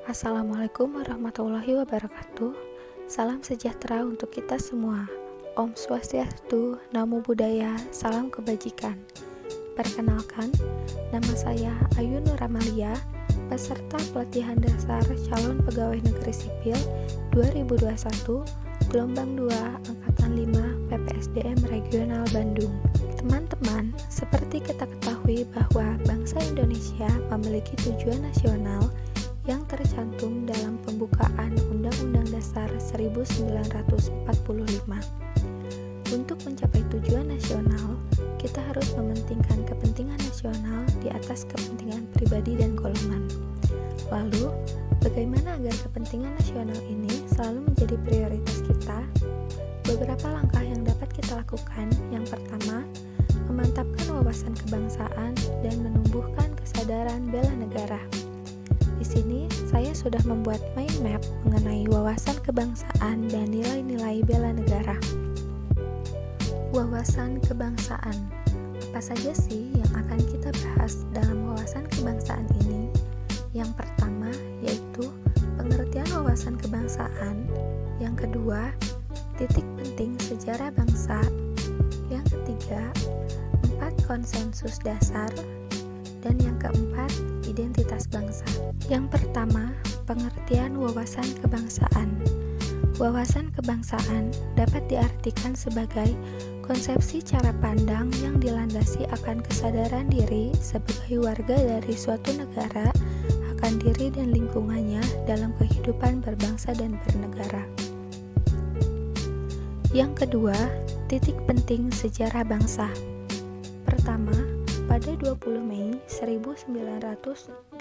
Assalamualaikum warahmatullahi wabarakatuh. Salam sejahtera untuk kita semua. Om Swastiastu, Namo Buddhaya, salam kebajikan. Perkenalkan, nama saya Ayu Nur Amalia, peserta pelatihan dasar calon pegawai negeri sipil 2021, gelombang 2, angkatan 5, PPSDM Regional Bandung. Teman-teman, seperti kita ketahui bahwa bangsa Indonesia memiliki tujuan nasional yang tercantum dalam pembukaan Undang-Undang Dasar 1945. Untuk mencapai tujuan nasional, kita harus mementingkan kepentingan nasional di atas kepentingan pribadi dan golongan. Lalu, bagaimana agar kepentingan nasional ini selalu menjadi prioritas kita? Beberapa langkah yang dapat kita lakukan. Yang pertama, memantapkan wawasan kebangsaan dan menumbuhkan kesadaran bela negara. Di sini, saya sudah membuat mind map mengenai wawasan kebangsaan dan nilai-nilai bela negara. Wawasan kebangsaan. Apa saja sih yang akan kita bahas dalam wawasan kebangsaan ini? Yang pertama, yaitu pengertian wawasan kebangsaan. Yang kedua, titik penting sejarah bangsa. Yang ketiga, 4 konsensus dasar. Dan yang keempat, identitas bangsa. Yang pertama, pengertian wawasan kebangsaan. Wawasan kebangsaan dapat diartikan sebagai konsepsi cara pandang yang dilandasi akan kesadaran diri sebagai warga dari suatu negara akan diri dan lingkungannya dalam kehidupan berbangsa dan bernegara. Yang kedua, titik penting sejarah bangsa. Pertama, pada 20 Mei 1908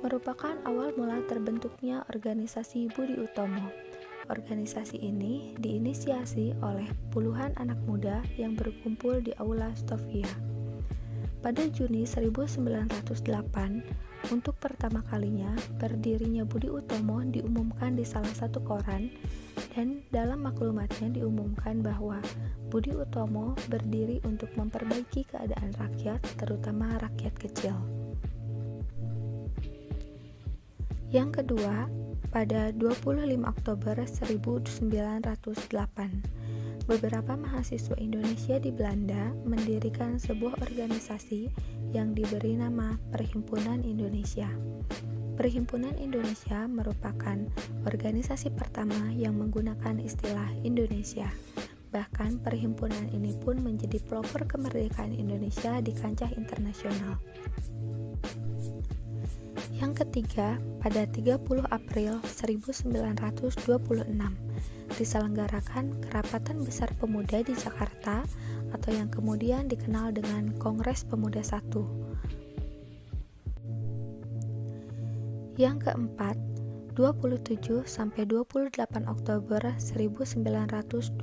merupakan awal mula terbentuknya organisasi Budi Utomo. Organisasi ini diinisiasi oleh puluhan anak muda yang berkumpul di Aula Stovia. Pada Juni 1908, untuk pertama kalinya berdirinya Budi Utomo diumumkan di salah satu koran, dan dalam maklumatnya diumumkan bahwa Budi Utomo berdiri untuk memperbaiki keadaan rakyat, terutama rakyat kecil. Yang kedua, pada 25 Oktober 1908, beberapa mahasiswa Indonesia di Belanda mendirikan sebuah organisasi yang diberi nama Perhimpunan Indonesia. Perhimpunan Indonesia merupakan organisasi pertama yang menggunakan istilah Indonesia. Bahkan perhimpunan ini pun menjadi pelopor kemerdekaan Indonesia di kancah internasional. Yang ketiga, pada 30 April 1926 diselenggarakan Kerapatan Besar Pemuda di Jakarta atau yang kemudian dikenal dengan Kongres Pemuda I. Yang keempat, 27 sampai 28 Oktober 1928.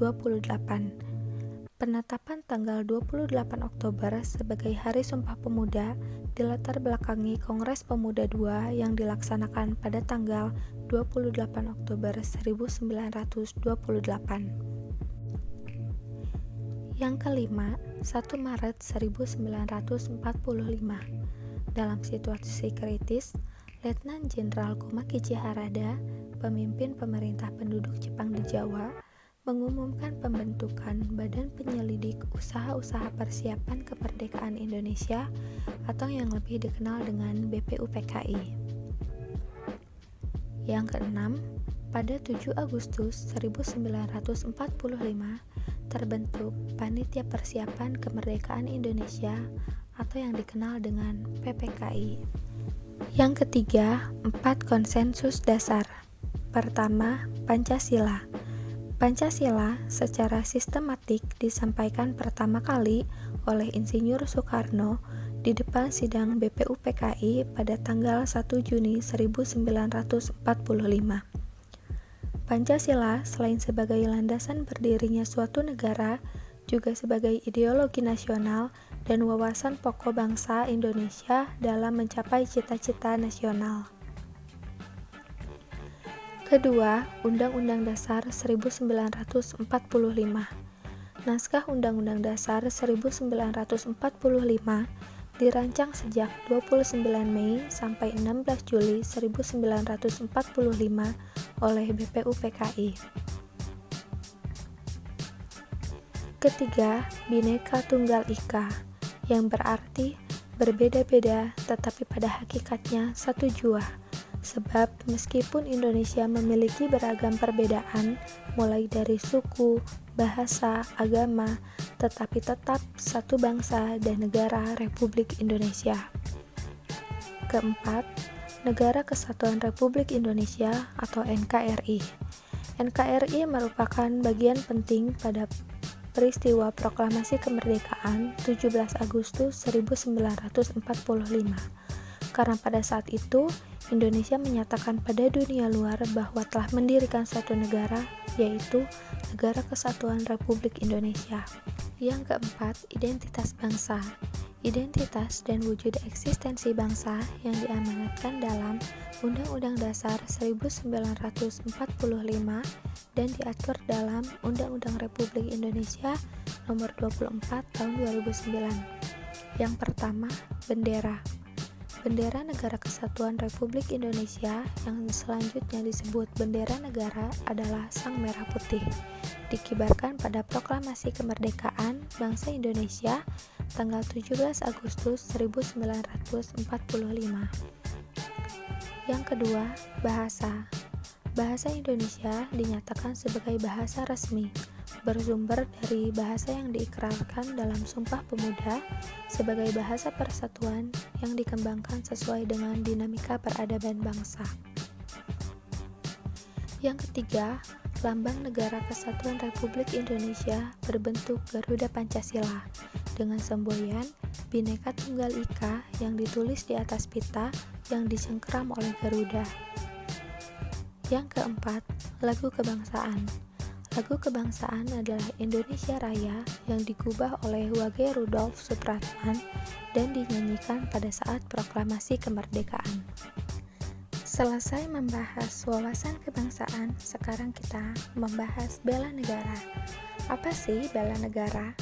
Penetapan tanggal 28 Oktober sebagai Hari Sumpah Pemuda dilatar belakangi Kongres Pemuda II yang dilaksanakan pada tanggal 28 Oktober 1928. Yang kelima, 1 Maret 1945. Dalam situasi kritis, Letnan Jenderal Komaki Harada, pemimpin pemerintah penduduk Jepang di Jawa, mengumumkan pembentukan Badan Penyelidik Usaha-Usaha Persiapan Kemerdekaan Indonesia atau yang lebih dikenal dengan BPUPKI. Yang keenam, pada 7 Agustus 1945 terbentuk Panitia Persiapan Kemerdekaan Indonesia atau yang dikenal dengan PPKI. Yang ketiga, 4 konsensus dasar. Pertama, Pancasila. Pancasila secara sistematik disampaikan pertama kali oleh Insinyur Soekarno di depan sidang BPUPKI pada tanggal 1 Juni 1945. Pancasila selain sebagai landasan berdirinya suatu negara, juga sebagai ideologi nasional dan wawasan pokok bangsa Indonesia dalam mencapai cita-cita nasional. Kedua, Undang-Undang Dasar 1945. Naskah Undang-Undang Dasar 1945 dirancang sejak 29 Mei sampai 16 Juli 1945 oleh BPUPKI. Ketiga, Bhinneka Tunggal Ika, yang berarti berbeda-beda tetapi pada hakikatnya satu jua. Sebab meskipun Indonesia memiliki beragam perbedaan, mulai dari suku, bahasa, agama, tetapi tetap satu bangsa dan negara Republik Indonesia. Keempat, Negara Kesatuan Republik Indonesia atau NKRI. NKRI merupakan bagian penting pada peristiwa Proklamasi Kemerdekaan 17 Agustus 1945. Karena pada saat itu, Indonesia menyatakan pada dunia luar bahwa telah mendirikan suatu negara, yaitu Negara Kesatuan Republik Indonesia. Yang keempat, identitas bangsa. Identitas dan wujud eksistensi bangsa yang diamanatkan dalam Undang-Undang Dasar 1945 dan diatur dalam Undang-Undang Republik Indonesia Nomor 24 Tahun 2009. Yang pertama, bendera. Bendera Negara Kesatuan Republik Indonesia yang selanjutnya disebut bendera negara adalah Sang Merah Putih, dikibarkan pada Proklamasi Kemerdekaan Bangsa Indonesia tanggal 17 Agustus 1945. Yang kedua, bahasa. Bahasa Indonesia dinyatakan sebagai bahasa resmi, bersumber dari bahasa yang diikrarkan dalam Sumpah Pemuda sebagai bahasa persatuan yang dikembangkan sesuai dengan dinamika peradaban bangsa. Yang ketiga, lambang Negara Kesatuan Republik Indonesia berbentuk Garuda Pancasila dengan semboyan Bhinneka Tunggal Ika yang ditulis di atas pita yang dicengkeram oleh Garuda. Yang keempat, lagu kebangsaan. Lagu kebangsaan adalah Indonesia Raya yang digubah oleh Wage Rudolf Supratman dan dinyanyikan pada saat proklamasi kemerdekaan. Selesai membahas wawasan kebangsaan, sekarang kita membahas bela negara. Apa sih bela negara?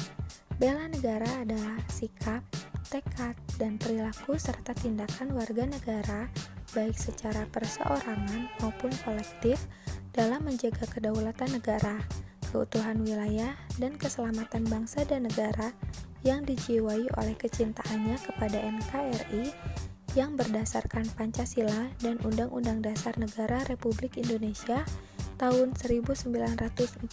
Bela negara adalah sikap, tekad, dan perilaku serta tindakan warga negara baik secara perseorangan maupun kolektif dalam menjaga kedaulatan negara, keutuhan wilayah, dan keselamatan bangsa dan negara yang dijiwai oleh kecintaannya kepada NKRI yang berdasarkan Pancasila dan Undang-Undang Dasar Negara Republik Indonesia tahun 1945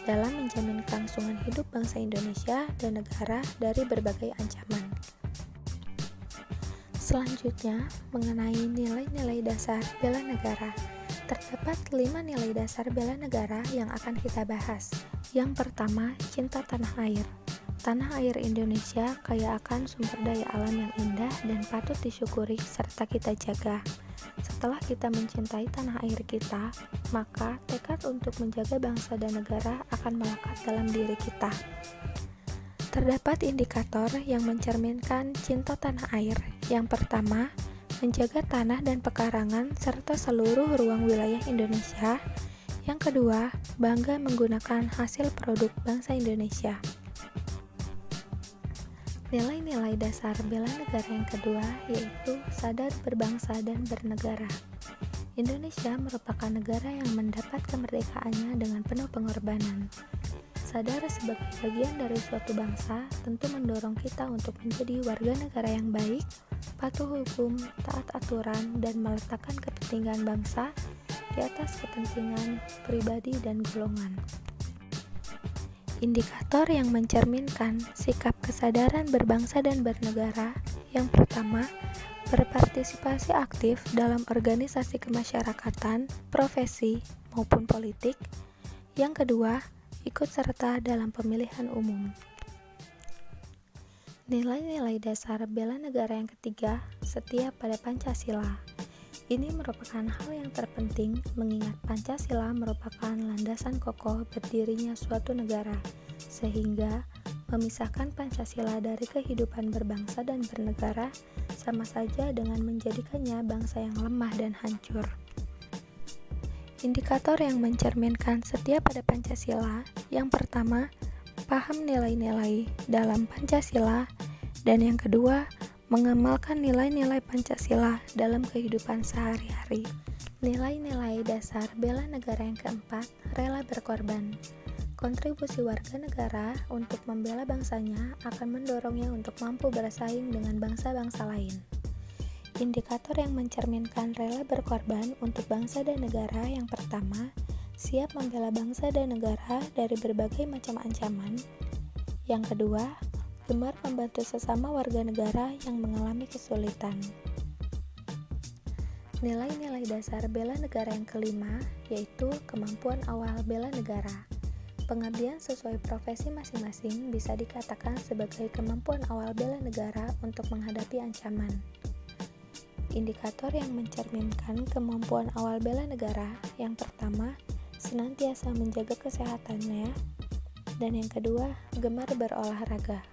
dalam menjamin kelangsungan hidup bangsa Indonesia dan negara dari berbagai ancaman. Selanjutnya, mengenai nilai-nilai dasar bela negara. Terdapat 5 nilai dasar bela negara yang akan kita bahas. Yang pertama, cinta tanah air. Tanah air Indonesia kaya akan sumber daya alam yang indah dan patut disyukuri serta kita jaga. Setelah kita mencintai tanah air kita, maka tekad untuk menjaga bangsa dan negara akan melekat dalam diri kita. Terdapat indikator yang mencerminkan cinta tanah air. Yang pertama, menjaga tanah dan pekarangan serta seluruh ruang wilayah Indonesia. Yang kedua, bangga menggunakan hasil produk bangsa Indonesia. Nilai-nilai dasar bela negara yang kedua yaitu sadar berbangsa dan bernegara. Indonesia merupakan negara yang mendapat kemerdekaannya dengan penuh pengorbanan. Sadar sebagai bagian dari suatu bangsa tentu mendorong kita untuk menjadi warga negara yang baik, patuh hukum, taat aturan, dan meletakkan kepentingan bangsa di atas kepentingan pribadi dan golongan. Indikator yang mencerminkan sikap kesadaran berbangsa dan bernegara yang pertama, berpartisipasi aktif dalam organisasi kemasyarakatan, profesi, maupun politik. Yang kedua, ikut serta dalam pemilihan umum. Nilai-nilai dasar bela negara yang ketiga, setia pada Pancasila. Ini merupakan hal yang terpenting mengingat Pancasila merupakan landasan kokoh berdirinya suatu negara, sehingga memisahkan Pancasila dari kehidupan berbangsa dan bernegara sama saja dengan menjadikannya bangsa yang lemah dan hancur. Indikator yang mencerminkan setia pada Pancasila, yang pertama, paham nilai-nilai dalam Pancasila Dan yang kedua, mengamalkan nilai-nilai Pancasila dalam kehidupan sehari-hari. Nilai-nilai dasar bela negara yang keempat, rela berkorban. Kontribusi warga negara untuk membela bangsanya akan mendorongnya untuk mampu bersaing dengan bangsa-bangsa lain. Indikator yang mencerminkan rela berkorban untuk bangsa dan negara yang pertama, siap membela bangsa dan negara dari berbagai macam ancaman. Yang kedua, gemar membantu sesama warga negara yang mengalami kesulitan. Nilai-nilai dasar bela negara yang kelima, yaitu kemampuan awal bela negara. Pengabdian sesuai profesi masing-masing bisa dikatakan sebagai kemampuan awal bela negara untuk menghadapi ancaman. Indikator yang mencerminkan kemampuan awal bela negara, yang pertama, senantiasa menjaga kesehatannya, dan yang kedua, gemar berolahraga.